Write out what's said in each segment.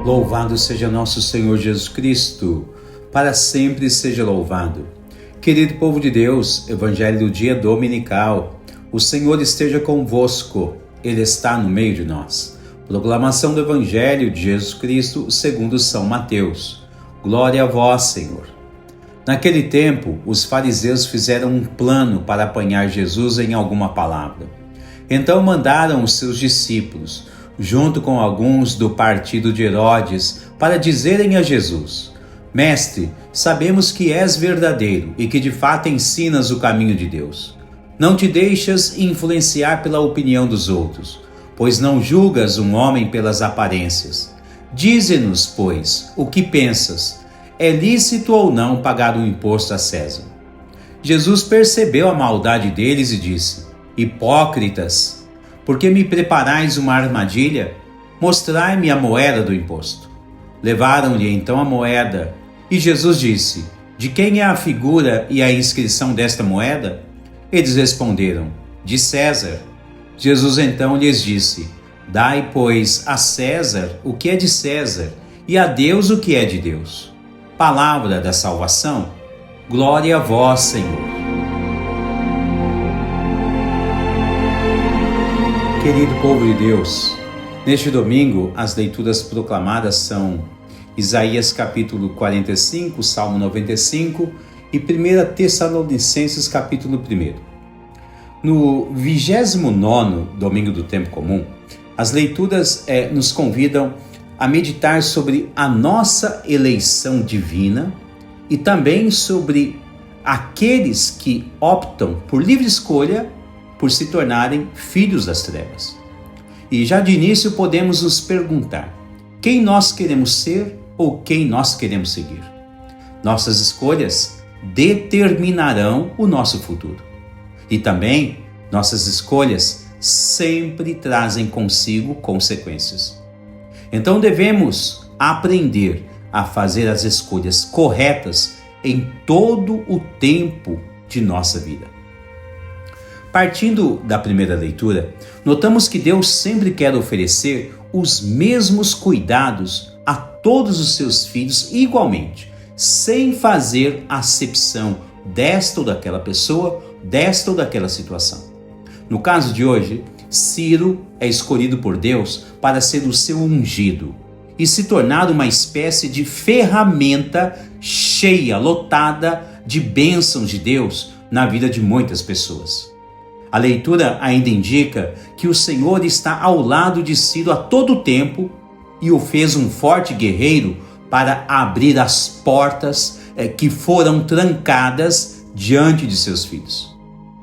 Louvado seja nosso Senhor Jesus Cristo, para sempre seja louvado. Querido povo de Deus, Evangelho do dia dominical, o Senhor esteja convosco, Ele está no meio de nós. Proclamação do Evangelho de Jesus Cristo segundo São Mateus. Glória a vós, Senhor. Naquele tempo, os fariseus fizeram um plano para apanhar Jesus em alguma palavra. Então mandaram os seus discípulos, junto com alguns do partido de Herodes, para dizerem a Jesus: Mestre, sabemos que és verdadeiro e que de fato ensinas o caminho de Deus. Não te deixas influenciar pela opinião dos outros, pois não julgas um homem pelas aparências. Dize-nos, pois, o que pensas. É lícito ou não pagar um imposto a César? Jesus percebeu a maldade deles e disse: Hipócritas! Por que me preparais uma armadilha? Mostrai-me a moeda do imposto. Levaram-lhe então a moeda, e Jesus disse: De quem é a figura e a inscrição desta moeda? Eles responderam: De César. Jesus então lhes disse: Dai, pois, a César o que é de César, e a Deus o que é de Deus. Palavra da salvação. Glória a vós, Senhor. Querido povo de Deus, neste domingo as leituras proclamadas são Isaías capítulo 45, Salmo 95 e 1 Tessalonicenses capítulo 1. No 29º domingo do tempo comum, as leituras nos convidam a meditar sobre a nossa eleição divina e também sobre aqueles que optam por livre escolha por se tornarem filhos das trevas. E já de início podemos nos perguntar: quem nós queremos ser ou quem nós queremos seguir? Nossas escolhas determinarão o nosso futuro. E também nossas escolhas sempre trazem consigo consequências. Então devemos aprender a fazer as escolhas corretas em todo o tempo de nossa vida. Partindo da primeira leitura, notamos que Deus sempre quer oferecer os mesmos cuidados a todos os seus filhos igualmente, sem fazer acepção desta ou daquela pessoa, desta ou daquela situação. No caso de hoje, Ciro é escolhido por Deus para ser o seu ungido e se tornar uma espécie de ferramenta cheia, lotada de bênçãos de Deus na vida de muitas pessoas. A leitura ainda indica que o Senhor está ao lado de Ciro a todo tempo e o fez um forte guerreiro para abrir as portas que foram trancadas diante de seus filhos.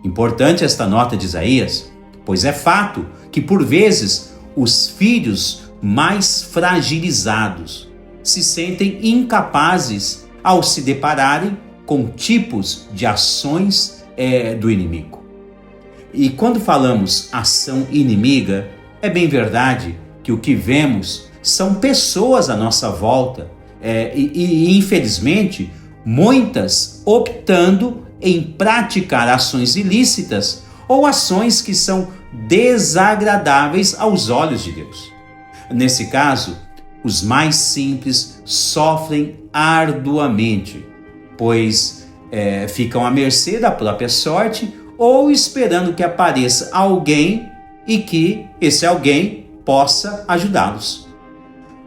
Importante esta nota de Isaías, pois é fato que por vezes os filhos mais fragilizados se sentem incapazes ao se depararem com tipos de ações do inimigo. E quando falamos ação inimiga, é bem verdade que o que vemos são pessoas à nossa volta e infelizmente muitas optando em praticar ações ilícitas ou ações que são desagradáveis aos olhos de Deus. Nesse caso, os mais simples sofrem arduamente, pois ficam à mercê da própria sorte ou esperando que apareça alguém e que esse alguém possa ajudá-los.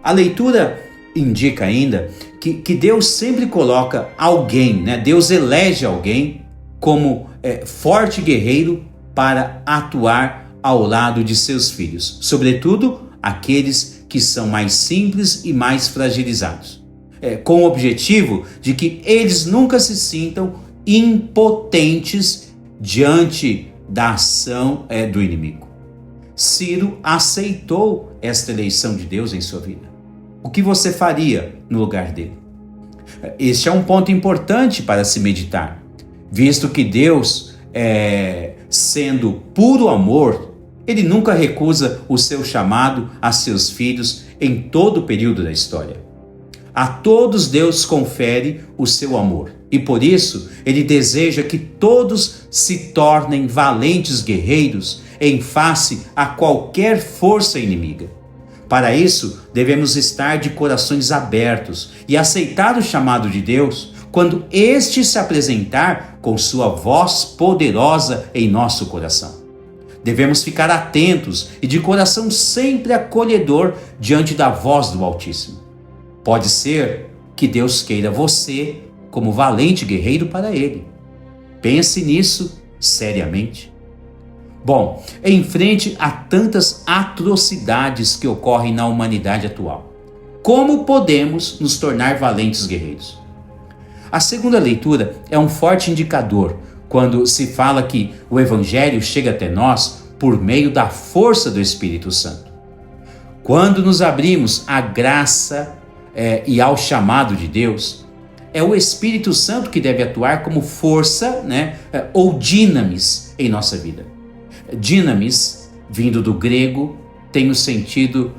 A leitura indica ainda que Deus sempre coloca alguém, Deus elege alguém como forte guerreiro para atuar ao lado de seus filhos, sobretudo aqueles que são mais simples e mais fragilizados, com o objetivo de que eles nunca se sintam impotentes diante da ação do inimigo. Ciro aceitou esta eleição de Deus em sua vida. O que você faria no lugar dele? Este é um ponto importante para se meditar, visto que Deus, sendo puro amor, ele nunca recusa o seu chamado a seus filhos em todo o período da história. A todos Deus confere o seu amor e por isso ele deseja que todos se tornem valentes guerreiros em face a qualquer força inimiga. Para isso, devemos estar de corações abertos e aceitar o chamado de Deus quando este se apresentar com sua voz poderosa em nosso coração. Devemos ficar atentos e de coração sempre acolhedor diante da voz do Altíssimo. Pode ser que Deus queira você como valente guerreiro para Ele. Pense nisso seriamente. Bom, em frente a tantas atrocidades que ocorrem na humanidade atual, como podemos nos tornar valentes guerreiros? A segunda leitura é um forte indicador quando se fala que o Evangelho chega até nós por meio da força do Espírito Santo. Quando nos abrimos à graça e ao chamado de Deus, é o Espírito Santo que deve atuar como força, ou dinamis em nossa vida. Dinamis, vindo do grego, tem o sentido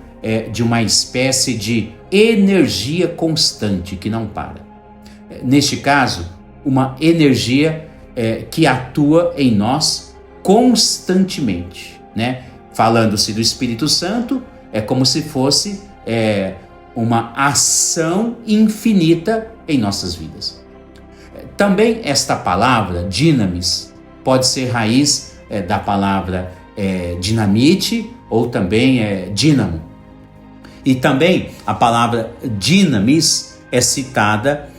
de uma espécie de energia constante que não para. Neste caso, uma energia que atua em nós constantemente, Falando-se do Espírito Santo, é como se fosse uma ação infinita em nossas vidas. Também esta palavra, dinamis, pode ser raiz da palavra dinamite ou também dínamo. E também a palavra dinamis é citada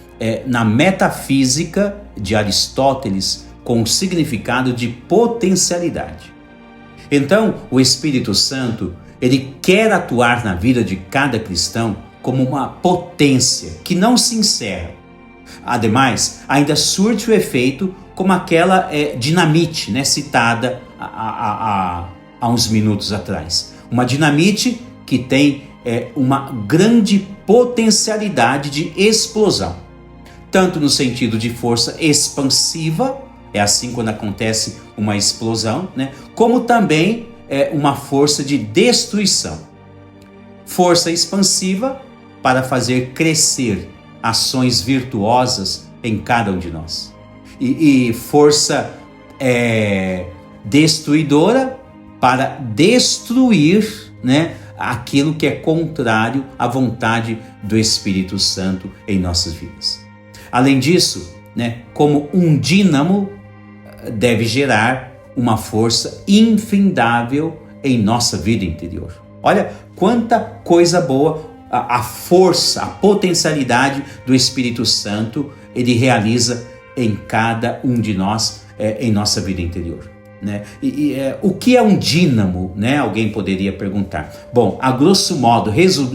na metafísica de Aristóteles com o significado de potencialidade. Então, o Espírito Santo, ele quer atuar na vida de cada cristão como uma potência que não se encerra. Ademais, ainda surte o efeito como aquela dinamite, citada há uns minutos atrás. Uma dinamite que tem uma grande potencialidade de explosão, tanto no sentido de força expansiva, é assim quando acontece uma explosão, como também uma força de destruição. Força expansiva para fazer crescer ações virtuosas em cada um de nós. E força destruidora para destruir, aquilo que é contrário à vontade do Espírito Santo em nossas vidas. Além disso, como um dínamo deve gerar uma força infindável em nossa vida interior. Olha quanta coisa boa a força, a potencialidade do Espírito Santo ele realiza em cada um de nós, em nossa vida interior. O que é um dínamo? Alguém poderia perguntar. Bom, a grosso modo,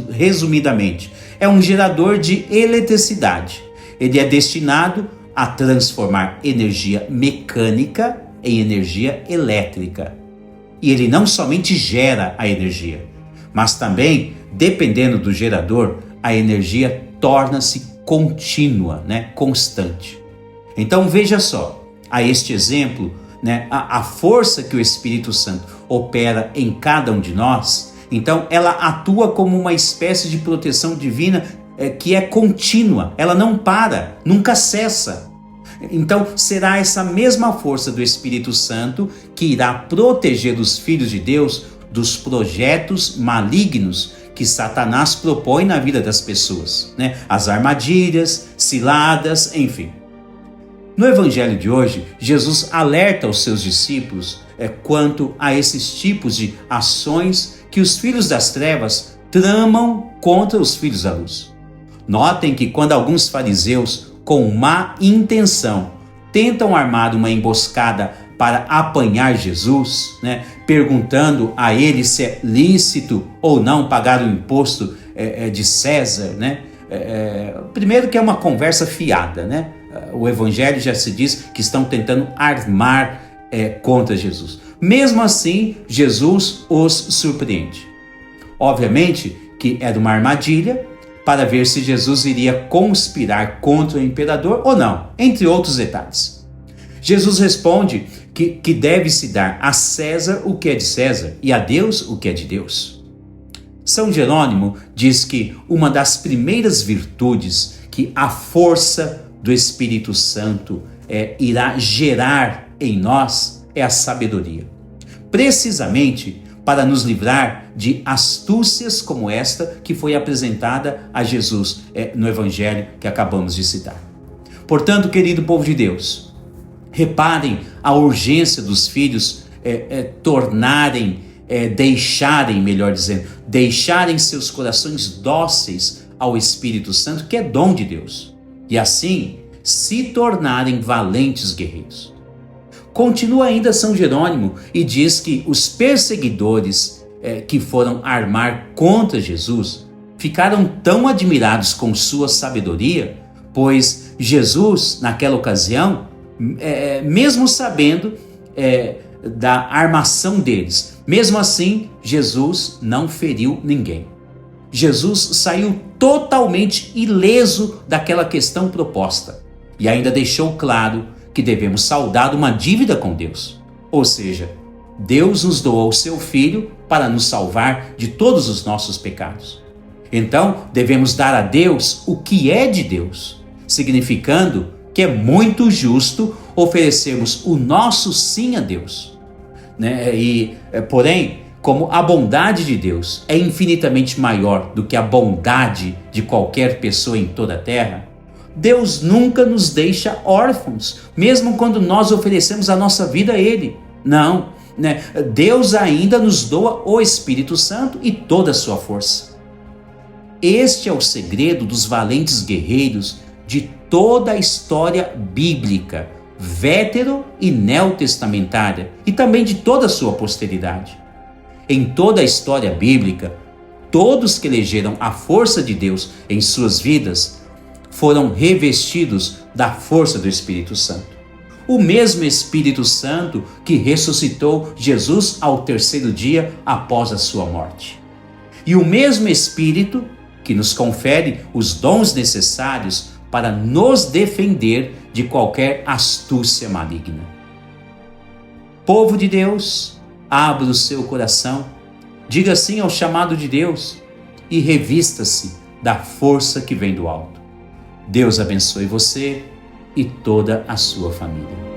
resumidamente, é um gerador de eletricidade. Ele é destinado a transformar energia mecânica em energia elétrica. E ele não somente gera a energia, mas também, dependendo do gerador, a energia torna-se contínua, constante. Então veja só, a este exemplo, a força que o Espírito Santo opera em cada um de nós, então ela atua como uma espécie de proteção divina que é contínua, ela não para, nunca cessa. Então será essa mesma força do Espírito Santo que irá proteger os filhos de Deus dos projetos malignos que Satanás propõe na vida das pessoas, as armadilhas, ciladas, enfim. No Evangelho de hoje, Jesus alerta os seus discípulos quanto a esses tipos de ações que os filhos das trevas tramam contra os filhos da luz. Notem que quando alguns fariseus, com má intenção, tentam armar uma emboscada para apanhar Jesus, perguntando a ele se é lícito ou não pagar o imposto de César, primeiro que é uma conversa fiada, O Evangelho já se diz que estão tentando armar contra Jesus. Mesmo assim, Jesus os surpreende. Obviamente que era uma armadilha para ver se Jesus iria conspirar contra o imperador ou não, entre outros detalhes. Jesus responde que deve-se dar a César o que é de César e a Deus o que é de Deus. São Jerônimo diz que uma das primeiras virtudes que a força do Espírito Santo irá gerar em nós é a sabedoria. Precisamente para nos livrar de astúcias como esta que foi apresentada a Jesus no Evangelho que acabamos de citar. Portanto, querido povo de Deus, reparem a urgência dos filhos deixarem seus corações dóceis ao Espírito Santo, que é dom de Deus, e assim se tornarem valentes guerreiros. Continua ainda São Jerônimo e diz que os perseguidores que foram armar contra Jesus ficaram tão admirados com sua sabedoria, pois Jesus, naquela ocasião, mesmo sabendo da armação deles, mesmo assim, Jesus não feriu ninguém. Jesus saiu totalmente ileso daquela questão proposta e ainda deixou claro que devemos saldar uma dívida com Deus. Ou seja, Deus nos doou o seu Filho para nos salvar de todos os nossos pecados. Então, devemos dar a Deus o que é de Deus, significando que é muito justo oferecermos o nosso sim a Deus. Porém, como a bondade de Deus é infinitamente maior do que a bondade de qualquer pessoa em toda a terra, Deus nunca nos deixa órfãos, mesmo quando nós oferecemos a nossa vida a Ele. Não, Deus ainda nos doa o Espírito Santo e toda a sua força. Este é o segredo dos valentes guerreiros de toda a história bíblica, vétero e neotestamentária, e também de toda a sua posteridade. Em toda a história bíblica, todos que elegeram a força de Deus em suas vidas foram revestidos da força do Espírito Santo. O mesmo Espírito Santo que ressuscitou Jesus ao terceiro dia após a sua morte. E o mesmo Espírito que nos confere os dons necessários para nos defender de qualquer astúcia maligna. Povo de Deus, abra o seu coração, diga sim ao chamado de Deus e revista-se da força que vem do alto. Deus abençoe você e toda a sua família.